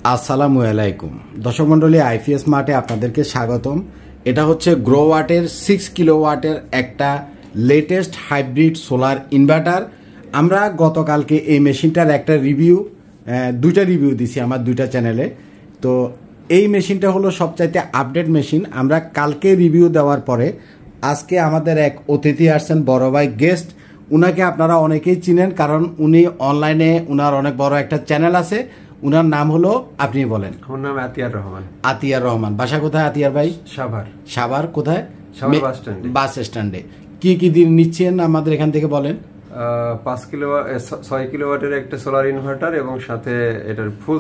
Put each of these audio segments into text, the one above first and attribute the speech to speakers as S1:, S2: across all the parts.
S1: আসসালামু আলাইকুম দর্শক মণ্ডলী, আইপিএস মার্টে আপনাদেরকে স্বাগতম। এটা হচ্ছে গ্রোওয়াটের 6 কিলোওয়াটের একটা লেটেস্ট হাইব্রিড সোলার ইনভার্টার। আমরা গতকালকে এই মেশিনটার একটা দুইটা রিভিউ দিছি আমার দুইটা চ্যানেলে। তো এই মেশিনটা হলো সবচাইতে আপডেট মেশিন। আমরা কালকে রিভিউ দেওয়ার পরে আজকে আমাদের এক অতিথি আসছেন, বড় ভাই গেস্ট। উনাকে আপনারা অনেকেই চিনেন, কারণ উনি অনলাইনে উনার অনেক বড় একটা চ্যানেল আছে। উনার নাম হলো, আপনি বলেন।
S2: আমার নাম আতিয়ার রহমান।
S1: আতিয়ার রহমান। বাসা কোথায় আতিয়ার ভাই? সাভার কোথায়? বাস স্ট্যান্ডে। কি কি দিন নিচ্ছেন আমাদের এখান থেকে বলেন।
S2: 6 কিলোওয়াটের একটা সোলার ইনভার্টার এবং সাথে এটার ফুল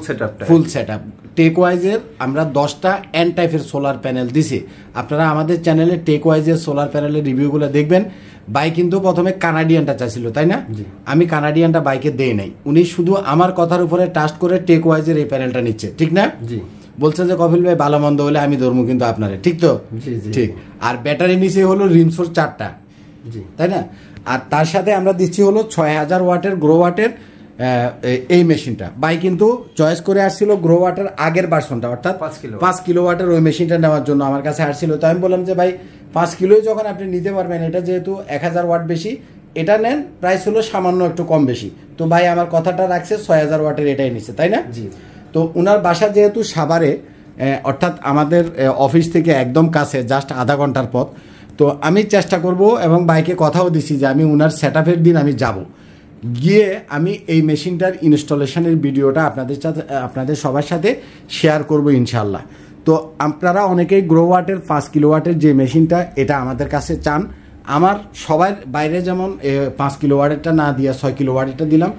S2: সেটআপ
S1: টেক ওয়াইজের আমরা 10টা এন টাইপের সোলার প্যানেল দিছি। আপনারা আমাদের চ্যানেলে টেক ওয়াইজের সোলার প্যানেলের রিভিউগুলো দেখবেন। ভাই কিন্তু প্রথমে কানাডিয়ানটা চাইছিল, তাই না? আমি কানাডিয়ানটা বাইকে দেই নাই, উনি শুধু আমার কথার উপরে টাস্ট করে টেক ওয়াইজের এই প্যানেলটা নিচ্ছে, ঠিক না? বলছে যে কপিল ভাই ভালো মন্দ হলে আমি ধরবো, কিন্তু আপনারে, ঠিক তো? ঠিক। আর ব্যাটারি নিচে হলো রিমসোর 4টা, তাই না? আর তার সাথে আমরা দিচ্ছি হলো 6000 ওয়াটের গ্রোওয়াটের এই মেশিনটা। ভাই কিন্তু চয়েস করে আসছিল গ্রোওয়াটের আগের ভার্সনটা, অর্থাৎ 5 কিলোওয়াটের ওই মেশিনটা নেওয়ার জন্য আমার কাছে আসছিল। তো আমি বললাম যে ভাই 5 কিলোই যখন আপনি নিতে পারবেন, এটা যেহেতু 1000 ওয়াট বেশি, এটা নেন, প্রাইস হলো সামান্য একটু কম বেশি। তো ভাই আমার কথাটা রাখছে, 6000 ওয়াটের এটাই নিচ্ছে, তাই না? তো উনার বাসা যেহেতু সাভারে, অর্থাৎ আমাদের অফিস থেকে একদম কাছে, জাস্ট আধা ঘন্টার পথ। তো আমি চেষ্টা করব এবং বাইকে কথাও দিছি যে আমি উনার সেটআপের দিন আমি যাব, গিয়ে আমি এই মেশিনটার ইনস্টলেশনের ভিডিওটা আপনাদের সবার সাথে শেয়ার করব ইনশাল্লাহ। তো আপনারা অনেকেই গ্রোওয়াটের 5 কিলোওয়াটের যে মেশিনটা, এটা আমাদের কাছে চান। আমার সবার বাইরে যেমন 5 কিলোওয়াটেরটা না দিয়ে 6 কিলোওয়াটেরটা দিলাম,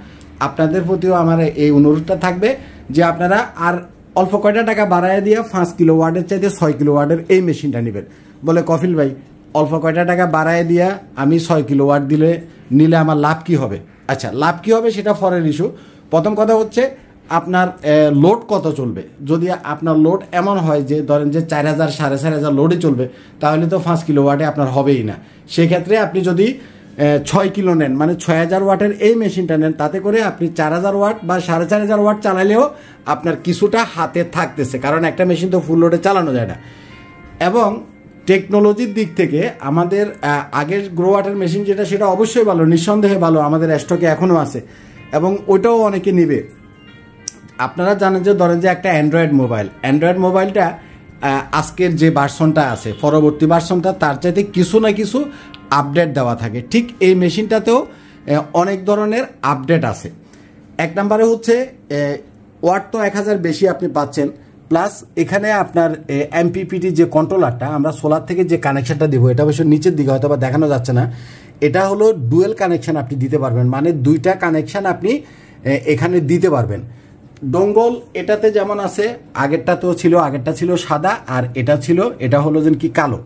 S1: আপনাদের প্রতিও আমার এই অনুরোধটা থাকবে যে আপনারা আর অল্প কয়টা টাকা বাড়ায় দিয়ে 5 কিলোওয়াটের চাইতে 6 কিলোওয়াটের এই মেশিনটা নেবেন। বলে কফিল ভাই অল্প কয়টা টাকা বাড়ায় দিয়া আমি 6 কিলোওয়াট নিলে আমার লাভ কি হবে? আচ্ছা, লাভ কি হবে সেটা ফরের ইস্যু। প্রথম কথা হচ্ছে আপনার লোড কত চলবে। যদি আপনার লোড এমন হয় যে ধরেন যে 4000 4500 লোডে চলবে, তাহলে তো 5 কিলোওয়াটে আপনার হবেই না। সেক্ষেত্রে আপনি যদি 6 কিলো নেন, মানে 6000 ওয়াটের এই মেশিনটা নেন, তাতে করে আপনি 4000 ওয়াট বা 4500 ওয়াট চালালেও আপনার কিছুটা হাতে থাকতেছে, কারণ একটা মেশিন তো ফুল লোডে চালানো যায় না। এবং টেকনোলজির দিক থেকে আমাদের আগের গ্রোওয়াটের মেশিন যেটা, সেটা অবশ্যই ভালো, নিঃসন্দেহে ভালো, আমাদের স্টকে এখনও আছে এবং ওইটাও অনেকে নেবে। আপনারা জানেন যে ধরেন যে একটা অ্যান্ড্রয়েড মোবাইলটা আজকের যে ভার্সনটা আছে, পরবর্তী ভার্সনটা তার চাইতে কিছু না কিছু আপডেট দেওয়া থাকে। ঠিক এই মেশিনটাতেও অনেক ধরনের আপডেট আছে। এক নম্বরে হচ্ছে ওয়াট তো 1000 বেশি আপনি পাচ্ছেন, প্লাস এখানে আপনার এমপিপিটি যে কন্ট্রোলারটা, আমরা সোলার থেকে যে কানেকশনটা দিব, এটা অবশ্য নিচের দিকে হয়তো বা দেখানো যাচ্ছে না, এটা হলো ডুয়েল কানেকশন আপনি দিতে পারবেন, মানে দুইটা কানেকশন আপনি এখানে দিতে পারবেন। ডোঙ্গল এটাতে যেমন আছে, আগেরটা ছিল সাদা, আর এটা হলো যেন কি কালো।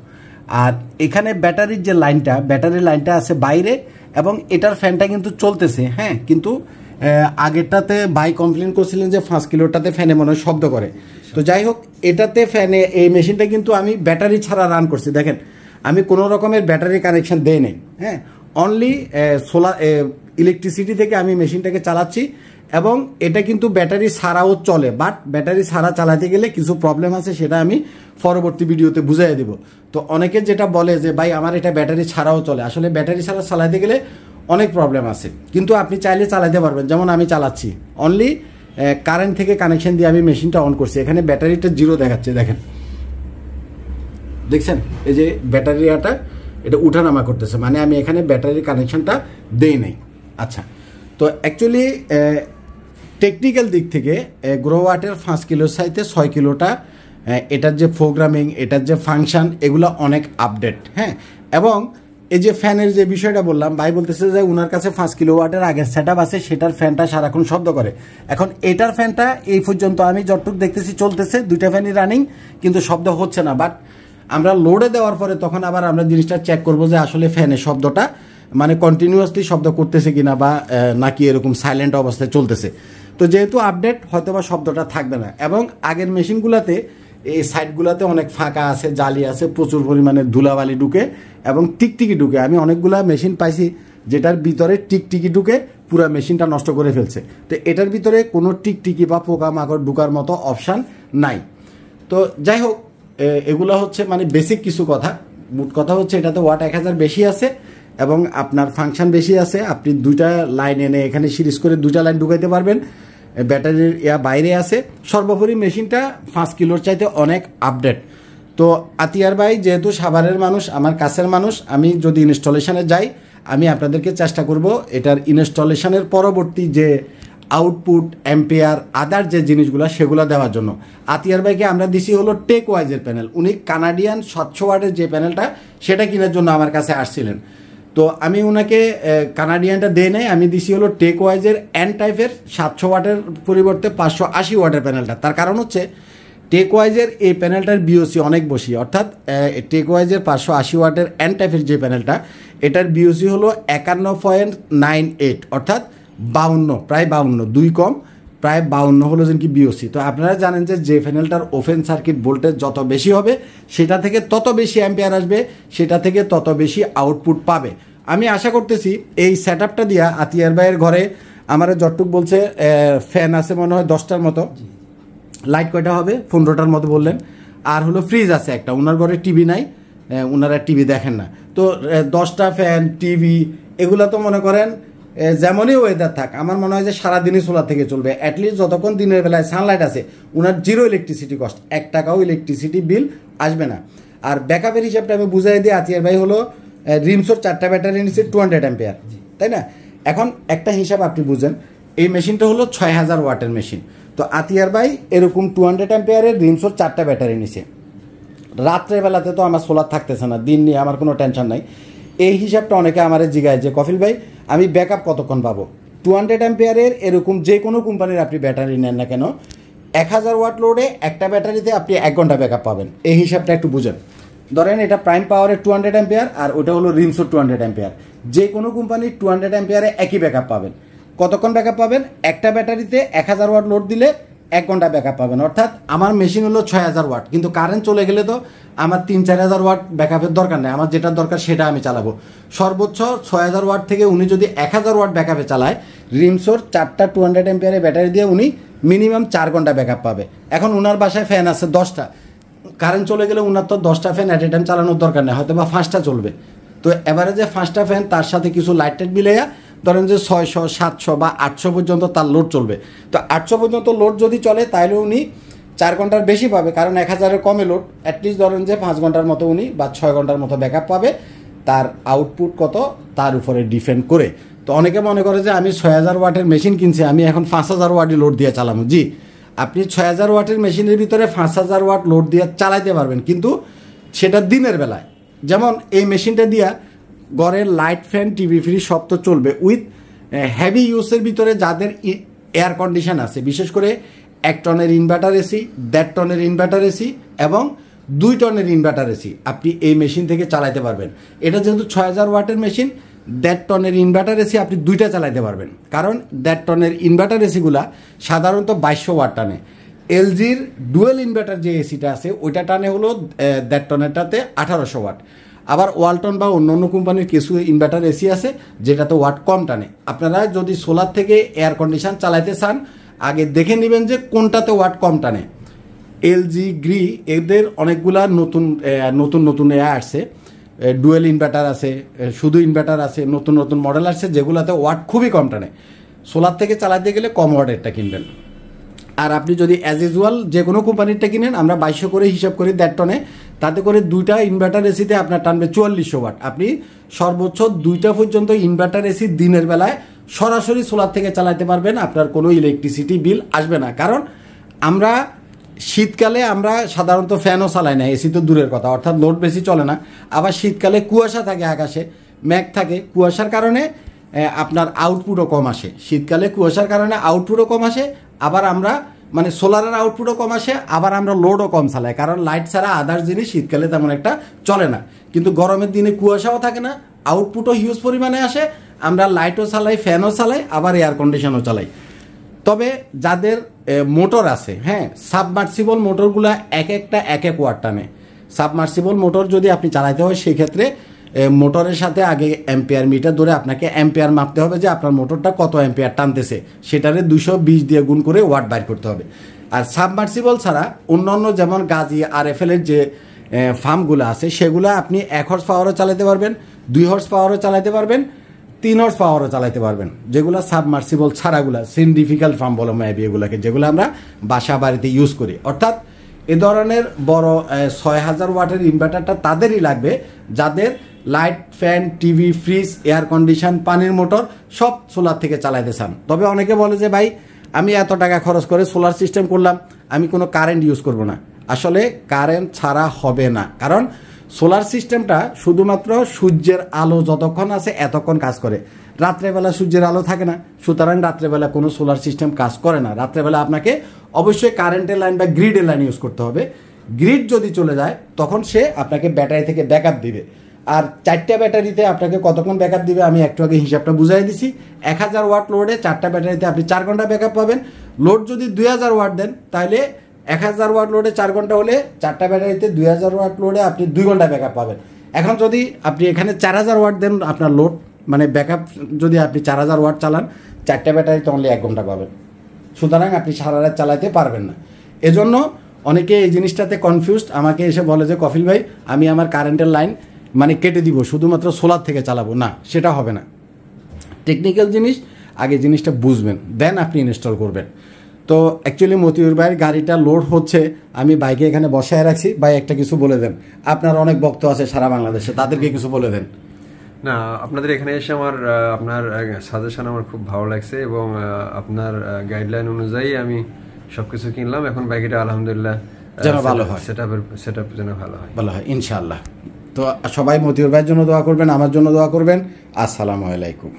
S1: আর এখানে ব্যাটারির লাইনটা আছে বাইরে, এবং এটার ফ্যানটা কিন্তু চলতেছে, হ্যাঁ। কিন্তু আগেরটাতে ভাই কমপ্লেন করছিলেন যে 5 কিলোটাতে ফ্যানে মনে হয় শব্দ করে। তো যাই হোক, এটাতে ফ্যানে, এই মেশিনটা কিন্তু আমি ব্যাটারি ছাড়া রান করছি। দেখেন, আমি কোনো রকমের ব্যাটারি কানেকশন দেই নাই, হ্যাঁ। অনলি সোলার ইলেকট্রিসিটি থেকে আমি মেশিনটাকে চালাচ্ছি, এবং এটা কিন্তু ব্যাটারি ছাড়াও চলে। বাট ব্যাটারি ছাড়া চালাতে গেলে কিছু প্রবলেম আছে, সেটা আমি পরবর্তী ভিডিওতে বুঝাই দেব। তো অনেকে যেটা বলে যে ভাই আমার এটা ব্যাটারি ছাড়াও চলে, আসলে ব্যাটারি ছাড়া চালাতে গেলে অনেক প্রবলেম আছে, কিন্তু আপনি চাইলে চালাতে পারবেন। যেমন আমি চালাচ্ছি অনলি কারেন্ট থেকে কানেকশন দিয়ে আমি মেশিনটা অন করছি। এখানে ব্যাটারিটা 0 দেখাচ্ছে, দেখছেন এই যে ব্যাটারিটা এটা উঠানামা করতেছে, মানে আমি এখানে ব্যাটারি কানেকশনটা দেই নাই। আচ্ছা, তো অ্যাকচুয়ালি টেকনিক্যাল দিক থেকে গ্রোওয়াটের 5 কিলোর সাইতে 6 কিলোটা, এটার যে প্রোগ্রামিং, এটার যে ফাংশন, এগুলো অনেক আপডেট, হ্যাঁ। এবং এই যে ফ্যানের যে বিষয়টা বললাম, ভাই বলতেছে যে উনার কাছে 5 কিলোওয়াটের আগের সেটআপ আছে, সেটার ফ্যানটা সারাক্ষণ শব্দ করে। এখন এটার ফ্যানটা এই পর্যন্ত আমি যতটুকু দেখতেছি চলতেছে, দুইটা ফ্যানই রানিং, কিন্তু শব্দ হচ্ছে না। বাট আমরা লোডে দেওয়ার পরে তখন আবার আমরা জিনিসটা চেক করবো যে আসলে ফ্যানের শব্দটা মানে কন্টিনিউয়াসলি শব্দ করতেছে কিনা, বা নাকি এরকম সাইলেন্ট অবস্থায় চলতেছে। তো যেহেতু আপডেট, হয়তো বা শব্দটা থাকবে না। এবং আগের মেশিনগুলোতে এই সাইডগুলোতে অনেক ফাঁকা আছে, জালি আছে, প্রচুর পরিমাণে ধুলাবালি ঢুকে এবং টিকটিকি ঢুকে। আমি অনেকগুলা মেশিন পাইছি যেটার ভিতরে টিকটিকি ঢুকে পুরো মেশিনটা নষ্ট করে ফেলছে। তো এটার ভিতরে কোনো টিকটিকি বা পোকামাকড় ঢুকার মতো অপশান নাই। তো যাই হোক, এগুলো হচ্ছে মানে বেসিক কিছু কথা। মোট কথা হচ্ছে এটাতে ওয়াট 1000 বেশি আছে এবং আপনার ফাংশন বেশি আছে। আপনি দুইটা লাইন এনে এখানে সিরিজ করে দুইটা লাইন ঢুকাইতে পারবেন। ব্যাটারির বাইরে আছে। সর্বোপরি মেশিনটা 5 কিলোর চাইতে অনেক আপডেট। তো আতিয়ার ভাই যেহেতু সাভারের মানুষ, আমার কাছের মানুষ, আমি যদি ইনস্টলেশনে যাই আমি আপনাদেরকে চেষ্টা করব এটার ইনস্টলেশনের পরবর্তী যে আউটপুট, অ্যাম্পিয়ার, আদার যে জিনিসগুলো সেগুলো দেওয়ার জন্য। আতিয়ার ভাইকে আমরা দিছি হলো টেক ওয়াইজের প্যানেল। উনি কানাডিয়ান 700 ওয়াটের যে প্যানেলটা সেটা কেনার জন্য আমার কাছে আসছিলেন। তো আমি ওনাকে কানাডিয়ানটা দেই নাই, আমি দিছি হলো টেক ওয়াইজের এন টাইপের 700 ওয়াটের পরিবর্তে 580 ওয়াটের প্যানেলটা। তার কারণ হচ্ছে টেক ওয়াইজের এই প্যানেলটার বিওসি অনেক বেশি, অর্থাৎ টেক ওয়াইজের 580 ওয়াটের এন টাইপের যে প্যানেলটা এটার বিওসি হলো 51.98, অর্থাৎ 52, প্রায় 52, 2 কম, প্রায় 52 হলো যেন কি বিওসি। তো আপনারা জানেন যে প্যানেলটার ওপেন সার্কিট ভোল্টেজ যত বেশি হবে সেটা থেকে তত বেশি অ্যাম্পিয়ার আসবে, সেটা থেকে তত বেশি আউটপুট পাবে। আমি আশা করতেছি এই সেট আপটা দিয়া আতিয়ার ভাইয়ের ঘরে আমার যতটুক বলছে ফ্যান আছে মনে হয় 10টার মতো, লাইট কয়টা হবে 15টার মতো বললেন, আর হলো ফ্রিজ আছে একটা। ওনার ঘরে টিভি নাই, ওনারা টিভি দেখেন না। তো 10টা ফ্যান, টিভি, এগুলো তো মনে করেন যেমনই ওয়েদার থাক আমার মনে হয় যে সারাদিনই সোলার থেকে চলবে। অ্যাটলিস্ট যতক্ষণ দিনের বেলায় সানলাইট আছে ওনার 0 ইলেকট্রিসিটি কস্ট, 1 টাকাও ইলেকট্রিসিটি বিল আসবে না। আর ব্যাকআপের হিসাবটা আমি বুঝাই দিই। আতিয়ার ভাই হলো রিমসোর 4টা ব্যাটারি নিচ্ছে 200 অ্যাম্পিয়ার, তাই না? এখন একটা হিসাব আপনি বুঝেন, এই মেশিনটা হলো 6000 ওয়াটের মেশিন। তো আতিয়ার ভাই এরকম 200 অ্যাম্পিয়ারের রিমসোর 4টা ব্যাটারি নিছে। রাত্রেবেলাতে তো আমার সোলার থাকতেছে না, দিন নিয়ে আমার কোনো টেনশন নাই। এই হিসাবটা অনেকে আমার জিগায় যে কফিল ভাই আমি ব্যাকআপ কতক্ষণ পাবো। 200 অ্যাম্পিয়ারের এরকম যে কোনো কোম্পানির আপনি ব্যাটারি নেন না কেন, 1000 ওয়াট লোডে একটা ব্যাটারিতে আপনি 1 ঘন্টা ব্যাকআপ পাবেন। এই হিসাবটা একটু বুঝেন। ধরেন এটা প্রাইম পাওয়ারের 200 অ্যাম্পিয়ার আর ওটা হলো রিমসোর 200 অ্যাম্পিয়ার। যে কোনো কোম্পানির 200 অ্যাম্পিয়ারে একই ব্যাকআপ পাবেন। কতক্ষণ ব্যাকআপ পাবেন? একটা ব্যাটারিতে 1000 ওয়াট লোড দিলে 1 ঘন্টা ব্যাকআপ পাবেন। অর্থাৎ আমার মেশিন হলো 6000 ওয়াট, কিন্তু কারেন্ট চলে গেলে তো আমার 3-4000 ওয়াট ব্যাকআপের দরকার নেই। আমার যেটা দরকার সেটা আমি চালাবো। সর্বোচ্চ 6000 ওয়াট থেকে উনি যদি 1000 ওয়াট ব্যাকআপে চালায়, রিমসোর 4টা 200 অ্যাম্পিয়ারের ব্যাটারি দিয়ে উনি মিনিমাম 4 ঘন্টা ব্যাকআপ পাবে। এখন ওনার বাসায় ফ্যান আছে 10টা, কারেন্ট চলে গেলে ওনার তো 10টা ফ্যান অ্যাট এ টাইম চালানোর দরকার নেই, হয়তো বা 5টা চলবে। তো এবারে যে 5টা ফ্যান তার সাথে কিছু লাইট টাইট মিলাইয়া ধরেন যে 600, 700 বা 800 পর্যন্ত তার লোড চলবে। তো 800 পর্যন্ত লোড যদি চলে তাহলে উনি 4 ঘন্টার বেশি পাবে, কারণ 1000-এর কমে লোড। অ্যাটলিস্ট ধরেন যে 5 ঘন্টার মতো উনি বা 6 ঘন্টার মতো ব্যাকআপ পাবে। তার আউটপুট কত তার উপরে ডিপেন্ড করে। তো অনেকে মনে করে যে আমি 6000 ওয়াটের মেশিন কিনছি, আমি এখন 5000 ওয়াটই লোড দিয়ে চালাবো। জি, আপনি 6000 ওয়াটের মেশিনের ভিতরে 5000 ওয়াট লোড দিয়ে চালাইতে পারবেন, কিন্তু সেটা দিনের বেলায়। যেমন এই মেশিনটা দিয়া ঘরের লাইট, ফ্যান, টিভি, ফ্রিজ সব তো চলবে। উইথ হেভি ইউজের ভিতরে যাদের এয়ার কন্ডিশন আছে, বিশেষ করে 1 টনের ইনভার্টার এসি, 1.5 টনের ইনভার্টার এসি এবং 2 টনের ইনভার্টার এসি আপনি এই মেশিন থেকে চালাইতে পারবেন। এটা যেহেতু 6000 ওয়াটের মেশিন, 1.5 টনের ইনভার্টার এসি আপনি 2টা চালাইতে পারবেন, কারণ 1.5 টনের ইনভার্টার এসিগুলা সাধারণত 2200 ওয়াট টানে। এলজির ডুয়েল ইনভার্টার যে এসিটা আছে ওইটা টানে হলো 1.5 টনেরটাতে 1800 ওয়াট। আবার ওয়ালটন বা অন্য অন্য কোম্পানির কিছু ইনভার্টার এসি আছে যেটাতে ওয়াট কম টানে। আপনারা যদি সোলার থেকে এয়ার কন্ডিশন চালাইতে চান আগে দেখে নেবেন যে কোনটাতে ওয়াট কম টানে। এলজি, গ্রি, এদের অনেকগুলা নতুন নতুন নতুন আসছে, ডুয়েল ইনভার্টার আছে, শুধু ইনভার্টার আছে, নতুন নতুন মডেল আসছে যেগুলোতে ওয়াট খুবই কম টানে। সোলার থেকে চালাতে গেলে কম ওয়াটেরটা কিনবেন। আর আপনি যদি অ্যাজ ইউজুয়াল যে কোনো কোম্পানিরটা কিনেন, আমরা 2200 করে হিসাব করি 1.5 টনে, তাতে করে 2টা ইনভার্টার এসিতে আপনার টানবে 4400 ওয়াট। আপনি সর্বোচ্চ 2টা পর্যন্ত ইনভার্টার এসি দিনের বেলায় সরাসরি সোলার থেকে চালাতে পারবেন, আপনার কোনো ইলেকট্রিসিটি বিল আসবে না। কারণ আমরা শীতকালে আমরা সাধারণত ফ্যানও চালাই না, এসি তো দূরের কথা, অর্থাৎ লোড বেশি চলে না। আবার শীতকালে কুয়াশা থাকে, আকাশে মেঘ থাকে, কুয়াশার কারণে আপনার আউটপুটও কম আসে। শীতকালে কুয়াশার কারণে আউটপুটও কম আসে, আবার আমরা মানে সোলারের আউটপুটও কম আসে, আবার আমরা লোডও কম চালাই, কারণ লাইট ছাড়া আদার্স জিনিস শীতকালে তেমন একটা চলে না। কিন্তু গরমের দিনে কুয়াশাও থাকে না, আউটপুটও হিউজ পরিমাণে আসে, আমরা লাইটও চালাই, ফ্যানও চালাই, আবার এয়ার কন্ডিশনও চালাই। তবে যাদের মোটর আছে, হ্যাঁ, সাবমার্সিবল মোটরগুলা এক একটা এক এক ওয়াট টানে। সাবমার্সিবল মোটর যদি আপনি চালাতে হয় সেক্ষেত্রে মোটরের সাথে আগে অ্যাম্পিয়ার মিটার ধরে আপনাকে অ্যাম্পিয়ার মাপতে হবে যে আপনার মোটরটা কত অ্যাম্পিয়ার টানতেছে, সেটারে 220 দিয়ে গুণ করে ওয়াট বাইর করতে হবে। আর সাবমার্সিবল ছাড়া অন্যান্য যেমন গাজি RFL এর যে ফার্মগুলো আছে সেগুলো আপনি 1 হর্স পাওয়ারও চালাতে পারবেন, 2 হর্স পাওয়ারও চালাতে পারবেন, 3 হর্স পাওয়ারও চালাতে পারবেন। যেগুলো সাবমার্সিবল ছাড়াগুলা সিন্ডিফিক্যাল ফার্ম বলো মেবি এগুলোকে, যেগুলো আমরা বাসা বাড়িতে ইউজ করি। অর্থাৎ এ ধরনের বড় 6000 ওয়াটের ইনভার্টারটা তাদেরই লাগবে যাদের light, fan, TV, fridge, air condition, পানির মোটর সব সোলার থেকে চালাইতে চান। তবে অনেকে বলে যে ভাই আমি এত টাকা খরচ করে সোলার সিস্টেম করলাম, আমি কোনো কারেন্ট ইউজ করব না। আসলে কারেন্ট ছাড়া হবে না, কারণ সোলার সিস্টেমটা শুধুমাত্র সূর্যের আলো যতক্ষণ আছে এতক্ষণ কাজ করে। রাত্রেবেলা সূর্যের আলো থাকে না, সুতরাং রাত্রেবেলা কোনো সোলার সিস্টেম কাজ করে না। রাত্রেবেলা আপনাকে অবশ্যই কারেন্টের লাইন বা গ্রিডের লাইন ইউজ করতে হবে। গ্রিড যদি চলে যায় তখন সে আপনাকে ব্যাটারি থেকে ব্যাকআপ দিবে। আর 4টা ব্যাটারিতে আপনাকে কতক্ষণ ব্যাকআপ দিবে আমি একটু আগে হিসাবটা বুঝাই দিছি। 1000 ওয়াট লোডে 4টা ব্যাটারিতে আপনি 4 ঘন্টা ব্যাকআপ পাবেন। লোড যদি 2000 ওয়াট দেন তাহলে 1000 ওয়াট লোডে 4 ঘন্টা হলে 4টা ব্যাটারিতে 2000 ওয়াট লোডে আপনি 2 ঘন্টা ব্যাকআপ পাবেন। এখন যদি আপনি এখানে 4000 ওয়াট দেন আপনার লোড, মানে ব্যাকআপ যদি আপনি 4000 ওয়াট চালান 4টা ব্যাটারিতে অনলি 1 ঘন্টা পাবেন। সুতরাং আপনি সারা রাত চালাতে পারবেন না। এজন্য অনেকে এই জিনিসটাতে কনফিউজড, আমাকে এসে বলে যে কফিল ভাই আমি আমার কারেন্টের লাইন মানে কেটে দিব, শুধুমাত্র সোলার থেকে চালাবো। না, সেটা হবে না। টেকনিক্যাল জিনিস, আগে জিনিসটা বুঝবেন, দেন আপনি ইনস্টল করবেন। তো অ্যাকচুয়ালি মতিউর ভাইয়ের গাড়িটা লোড হচ্ছে, আমি বাইকে এখানে বসায় রাখছি। ভাই একটা কিছু বলে দেন, আপনার অনেক ভক্ত আছে সারা বাংলাদেশে, তাদেরকে কিছু বলে দেন।
S2: না, আপনাদের এখানে এসে আমার আপনার সাজেশন আমার খুব ভালো লাগছে এবং আপনার গাইডলাইন অনুযায়ী আমি সবকিছু কিনলাম। এখন বাইকটা আলহামদুলিল্লাহ
S1: যেন ভালো হয়,
S2: সেটআপ যেন ভালো হয়
S1: ইনশাআল্লাহ। তো সবাই মতিউর ভাইয়ের জন্য দোয়া করবেন, আমার জন্য দোয়া করবেন। আসসালামু আলাইকুম।